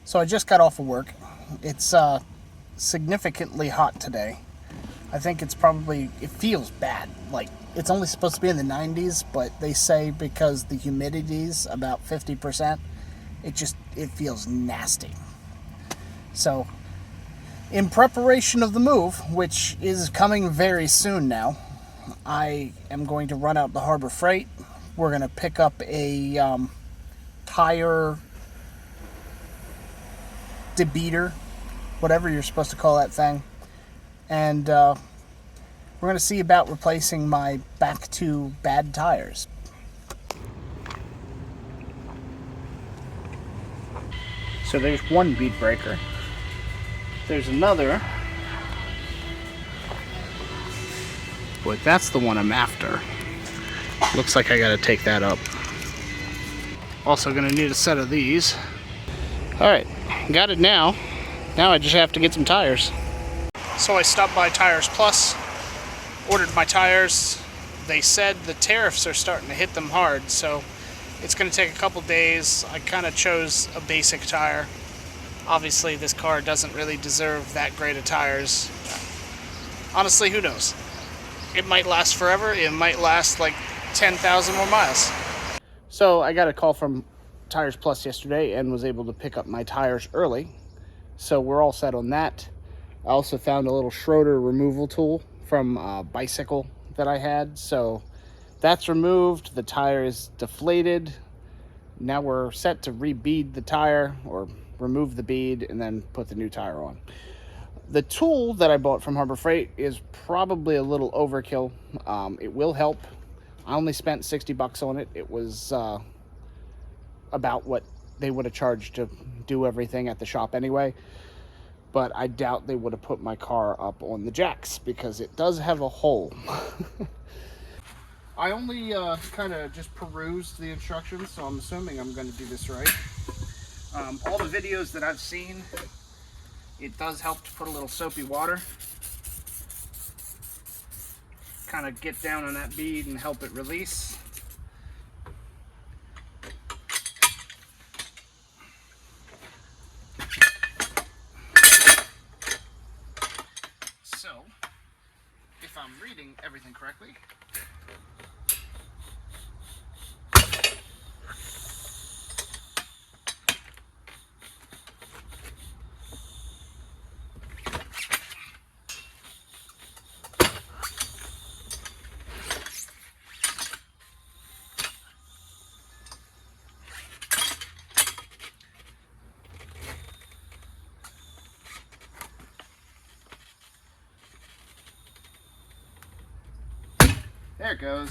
So I just got off of work. It's significantly hot today. I think it feels bad. Like, it's only supposed to be in the 90s, but they say because the humidity's about 50%, it feels nasty. So, in preparation of the move, which is coming very soon now, I am going to run out the Harbor Freight. We're going to pick up a tire debeater, whatever you're supposed to call that thing. And we're going to see about replacing my back to bad tires. So there's one bead breaker. There's another. But that's the one I'm after. Looks like I gotta take that up. Also gonna need a set of these. Alright, got it now. Now I just have to get some tires. So I stopped by Tires Plus, ordered my tires. They said the tariffs are starting to hit them hard, so it's going to take a couple days. I kind of chose a basic tire. Obviously, this car doesn't really deserve that great of tires. Honestly, who knows? It might last forever. It might last like 10,000 more miles. So I got a call from Tires Plus yesterday and was able to pick up my tires early. So we're all set on that. I also found a little Schroeder removal tool from a bicycle that I had. So that's removed. The tire is deflated. Now we're set to re-bead the tire, or remove the bead and then put the new tire on. The tool that I bought from Harbor Freight is probably a little overkill. It will help. I only spent $60 on it. It was about what they would have charged to do everything at the shop anyway. But I doubt they would have put my car up on the jacks because it does have a hole. I only kind of just perused the instructions, so I'm assuming I'm going to do this right. All the videos that I've seen, it does help to put a little soapy water. Kind of get down on that bead and help it release. So, if I'm reading everything correctly, there it goes.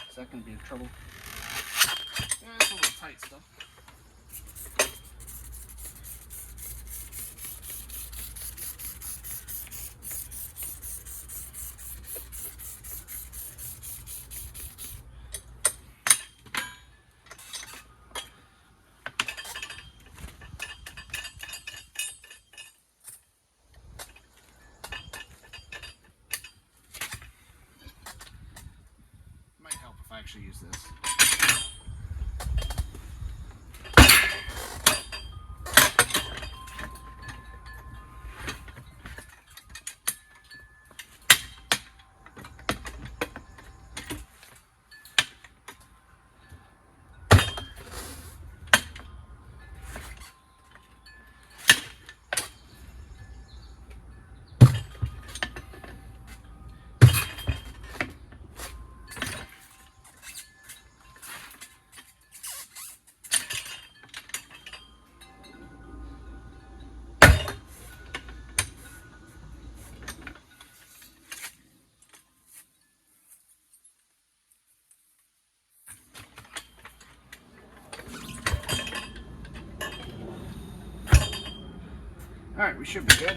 Is that going to be in trouble? Yeah, it's a little tight stuff. I actually use this. Alright, we should be good.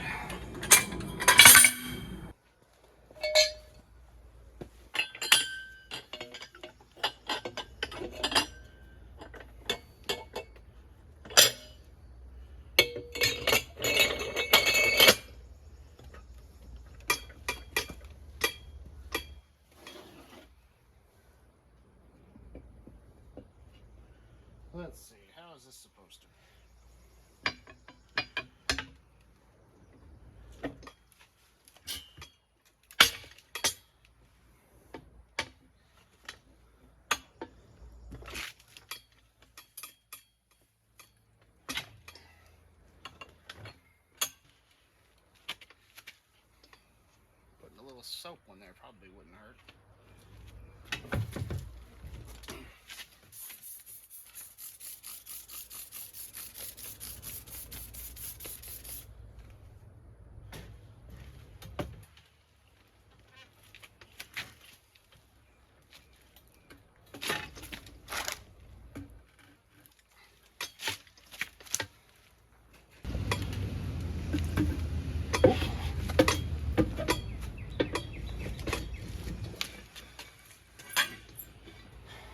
Let's see, how is this supposed to? Putting a little soap on there probably wouldn't hurt.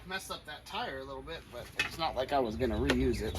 Messed up that tire a little bit, but it's not like I was going to reuse it.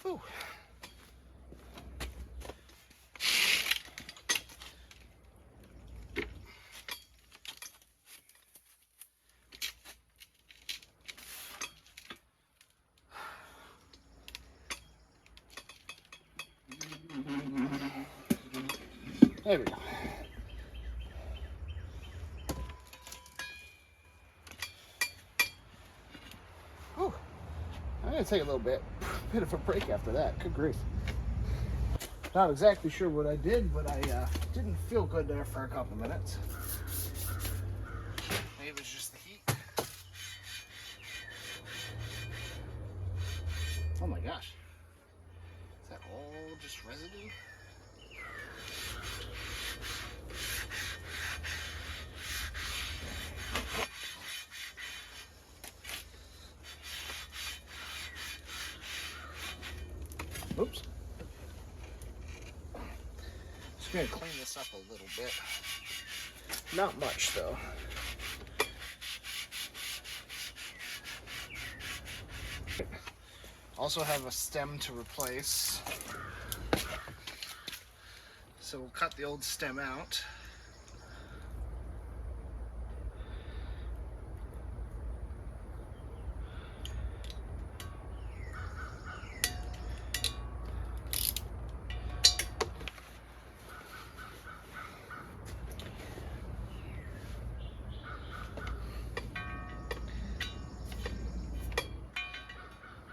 Whew. There we go. Whew. I'm going to take a little bit of a break after that. Good grief. Not exactly sure what I did, but I didn't feel good there for a couple minutes. Maybe it was just the heat. Oh my gosh. Is that all just residue? Oops. Just gonna clean this up a little bit. Not much though. Also have a stem to replace. So we'll cut the old stem out.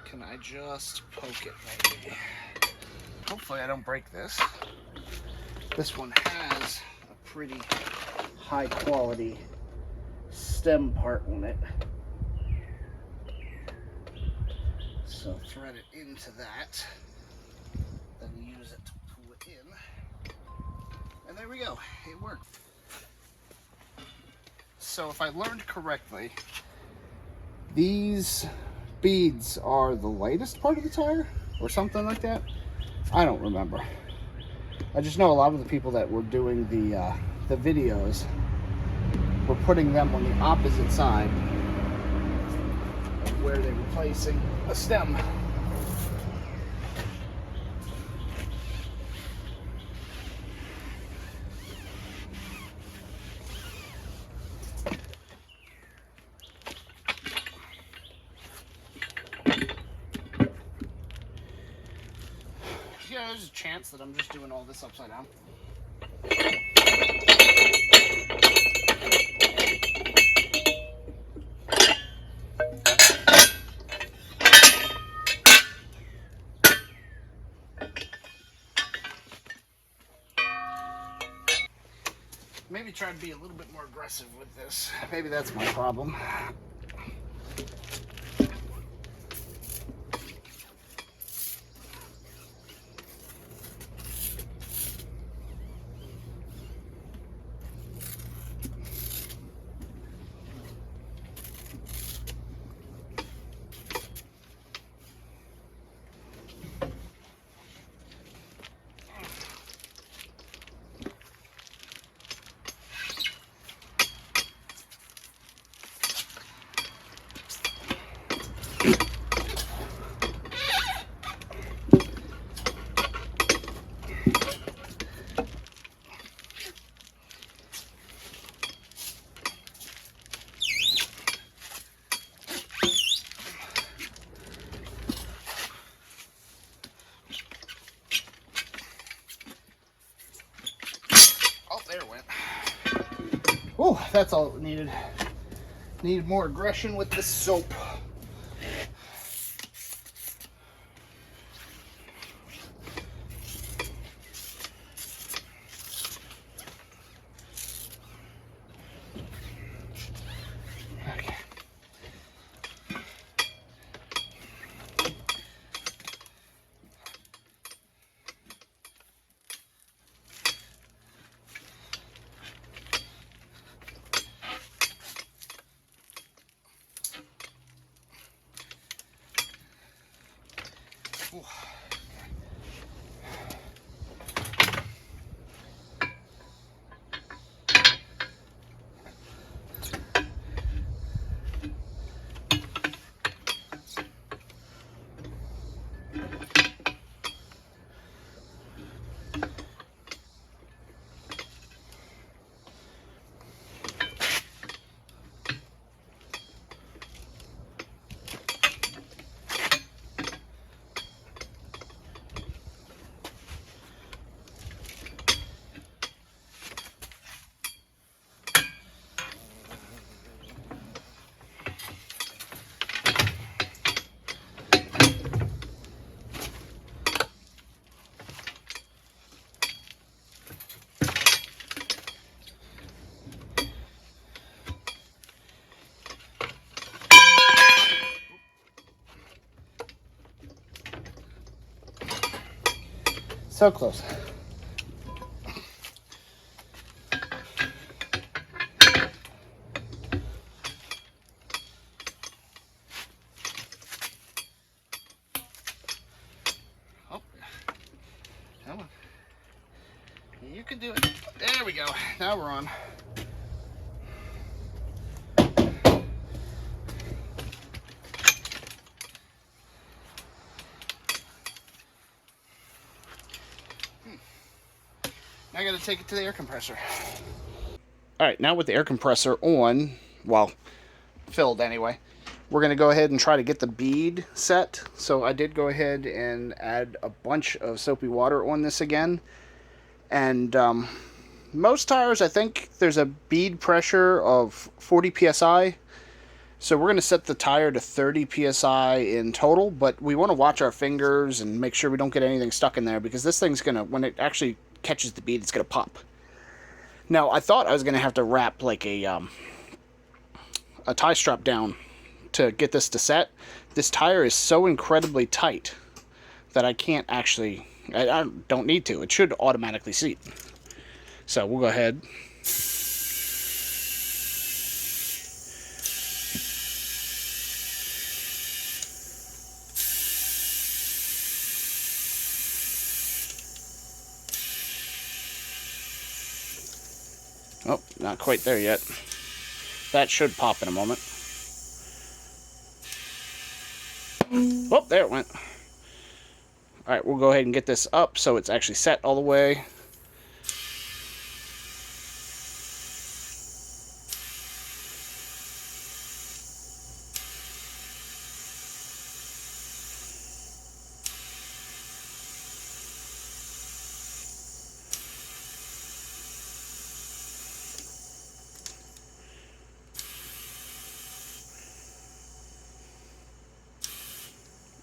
Can I just poke it maybe? Hopefully I don't break this. This one has a pretty high quality stem part on it. So thread it into that, then use it to pull it in. And there we go, it worked. So if I learned correctly, these beads are the lightest part of the tire or something like that. I don't remember. I just know a lot of the people that were doing the videos were putting them on the opposite side of where they were placing a stem. Yeah, there's a chance that I'm just doing all this upside down. Maybe try to be a little bit more aggressive with this. Maybe that's my problem. Whew, that's all it needed. Needed more aggression with this soap. Okay. Ooh. So close. Oh, come on. You can do it. There we go. Now we're on. Now I gotta take it to the air compressor. Alright, now with the air compressor on, well, filled anyway, we're gonna go ahead and try to get the bead set. So I did go ahead and add a bunch of soapy water on this again. And most tires, I think there's a bead pressure of 40 psi. So we're going to set the tire to 30 psi in total, but we want to watch our fingers and make sure we don't get anything stuck in there, because this thing's going to, when it actually catches the bead, it's going to pop. Now, I thought I was going to have to wrap like a tie strap down to get this to set. This tire is so incredibly tight that I can't actually, I don't need to. It should automatically seat. So we'll go ahead. Oh, not quite there yet. That should pop in a moment. Oh, there it went. Alright, we'll go ahead and get this up so it's actually set all the way.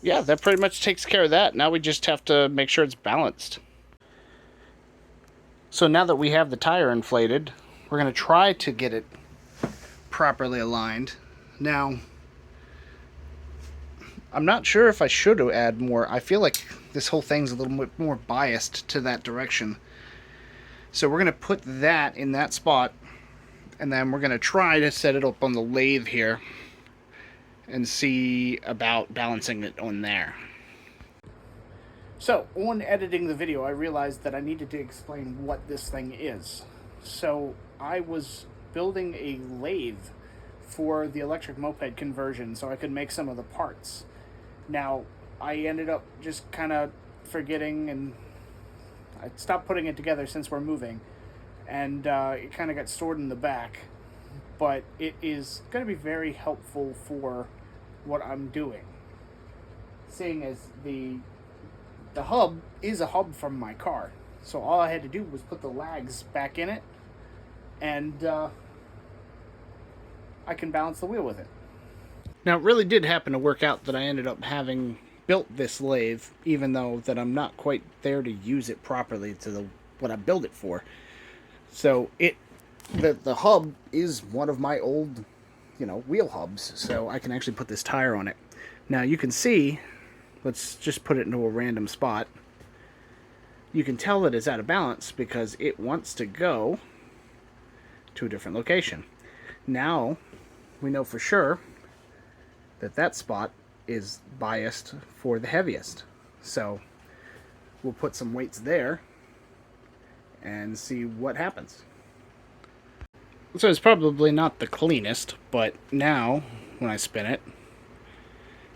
Yeah, that pretty much takes care of that. Now we just have to make sure it's balanced. So now that we have the tire inflated, we're going to try to get it properly aligned. Now, I'm not sure if I should add more. I feel like this whole thing's a little bit more biased to that direction. So we're going to put that in that spot, and then we're going to try to set it up on the lathe here and see about balancing it on there. So, on editing the video, I realized that I needed to explain what this thing is. So, I was building a lathe for the electric moped conversion so I could make some of the parts. Now, I ended up just kind of forgetting, and I stopped putting it together since we're moving, and it kind of got stored in the back. But it is going to be very helpful for what I'm doing, seeing as the hub is a hub from my car. So all I had to do was put the lags back in it, and I can balance the wheel with it. Now, it really did happen to work out that I ended up having built this lathe, even though that I'm not quite there to use it properly to what I built it for. So the hub is one of my old, wheel hubs, so I can actually put this tire on it. Now you can see, let's just put it into a random spot. You can tell that it's out of balance because it wants to go to a different location. Now we know for sure that that spot is biased for the heaviest. So we'll put some weights there and see what happens. So it's probably not the cleanest, but now when I spin it,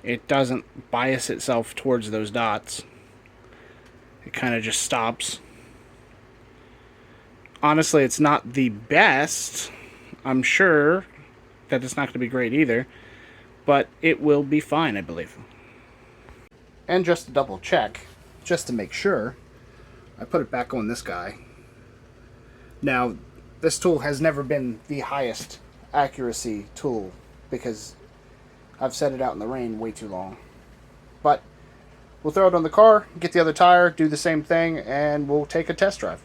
it doesn't bias itself towards those dots. It kind of just stops. Honestly, it's not the best. I'm sure that it's not going to be great either, but it will be fine, I believe. And just to double check, just to make sure, I put it back on this guy. Now, this tool has never been the highest accuracy tool because I've set it out in the rain way too long. But we'll throw it on the car, get the other tire, do the same thing, and we'll take a test drive.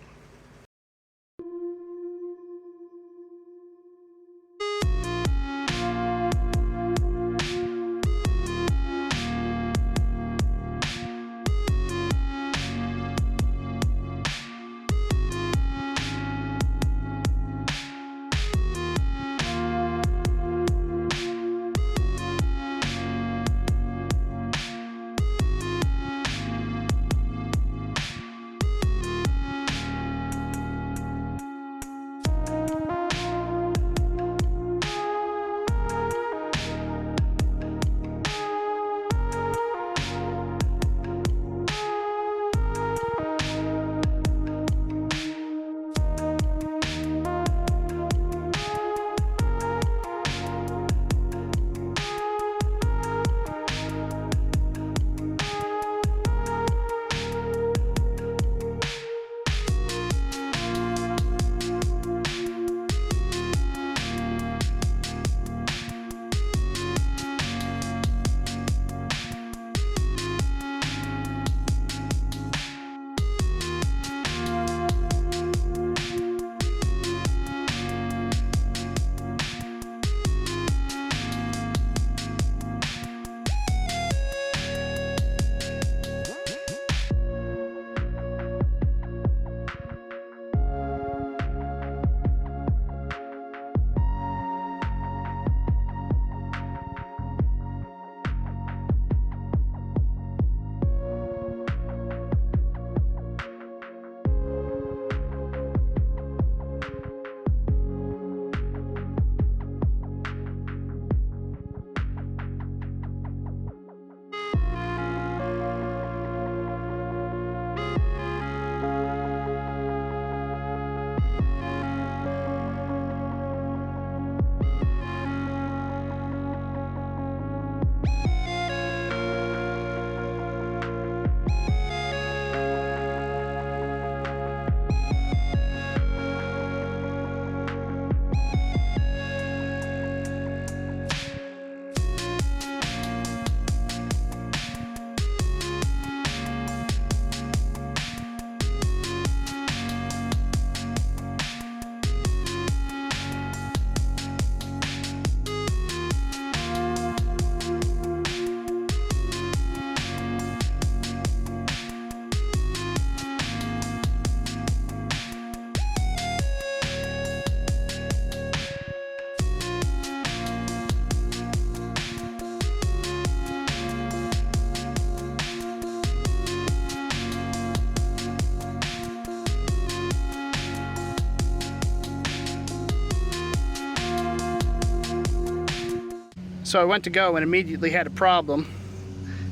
So I went to go and immediately had a problem.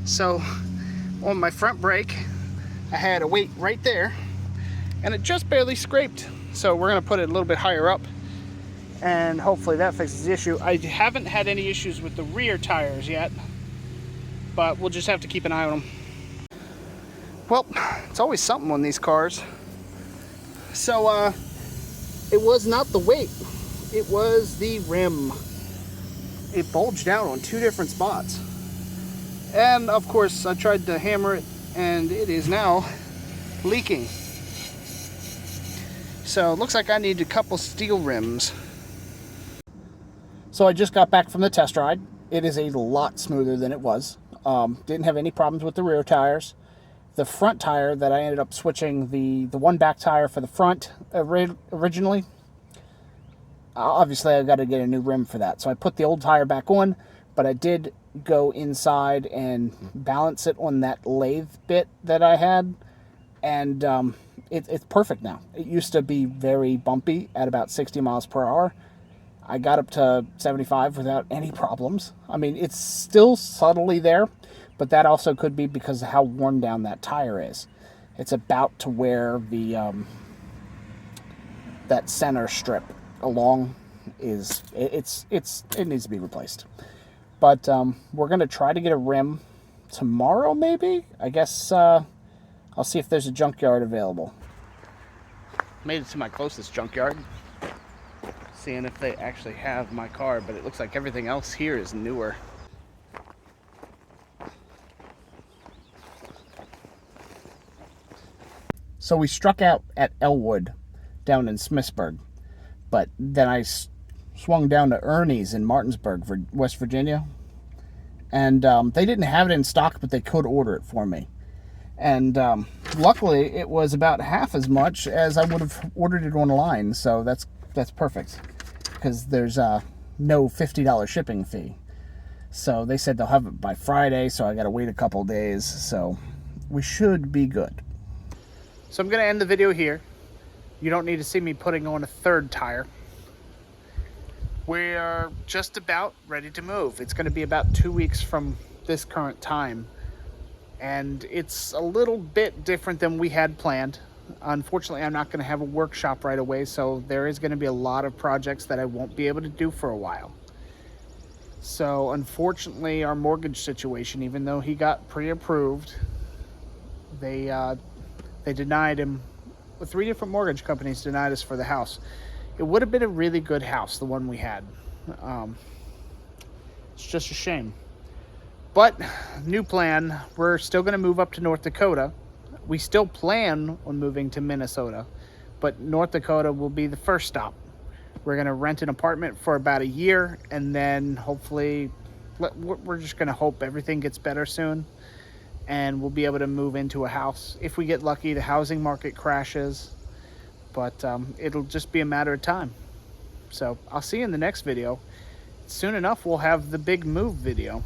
So on my front brake, I had a weight right there and it just barely scraped. So we're gonna put it a little bit higher up and hopefully that fixes the issue. I haven't had any issues with the rear tires yet, but we'll just have to keep an eye on them. Well, it's always something on these cars. So it was not the weight, it was the rim. it bulged out on 2 different spots. And of course I tried to hammer it and it is now leaking. So it looks like I need a couple steel rims. So I just got back from the test ride. It is a lot smoother than it was. Didn't have any problems with the rear tires. The front tire that I ended up switching, the one back tire for the front originally, obviously I got to get a new rim for that. So I put the old tire back on, but I did go inside and balance it on that lathe bit that I had, and it's perfect now. It used to be very bumpy at about 60 miles per hour. I got up to 75 without any problems. I mean, it's still subtly there, but that also could be because of how worn down that tire is. It's about to where the that center strip along is, it needs to be replaced. But we're gonna try to get a rim tomorrow, maybe. I guess I'll see if there's a junkyard available. Made it to my closest junkyard, seeing if they actually have my car, but it looks like everything else here is newer. So we struck out at Elwood down in Smithsburg, but then I swung down to Ernie's in Martinsburg, West Virginia, and they didn't have it in stock, but they could order it for me. And luckily it was about half as much as I would have ordered it online, so that's perfect, because there's no $50 shipping fee. So they said they'll have it by Friday, so I gotta wait a couple days, so we should be good. So I'm gonna end the video here. You don't need to see me putting on a 3rd tire. We are just about ready to move. It's gonna be about 2 weeks from this current time, and it's a little bit different than we had planned. Unfortunately, I'm not gonna have a workshop right away, so there is gonna be a lot of projects that I won't be able to do for a while. So unfortunately, our mortgage situation, even though he got pre-approved, they denied him. 3 different mortgage companies denied us for the house. It would have been a really good house, the one we had. It's just a shame. But new plan, we're still going to move up to North Dakota. We still plan on moving to Minnesota, but North Dakota will be the first stop. We're going to rent an apartment for about a year, and then hopefully, we're just going to hope everything gets better soon, and we'll be able to move into a house. If we get lucky, the housing market crashes, but it'll just be a matter of time. So I'll see you in the next video. Soon enough, we'll have the big move video.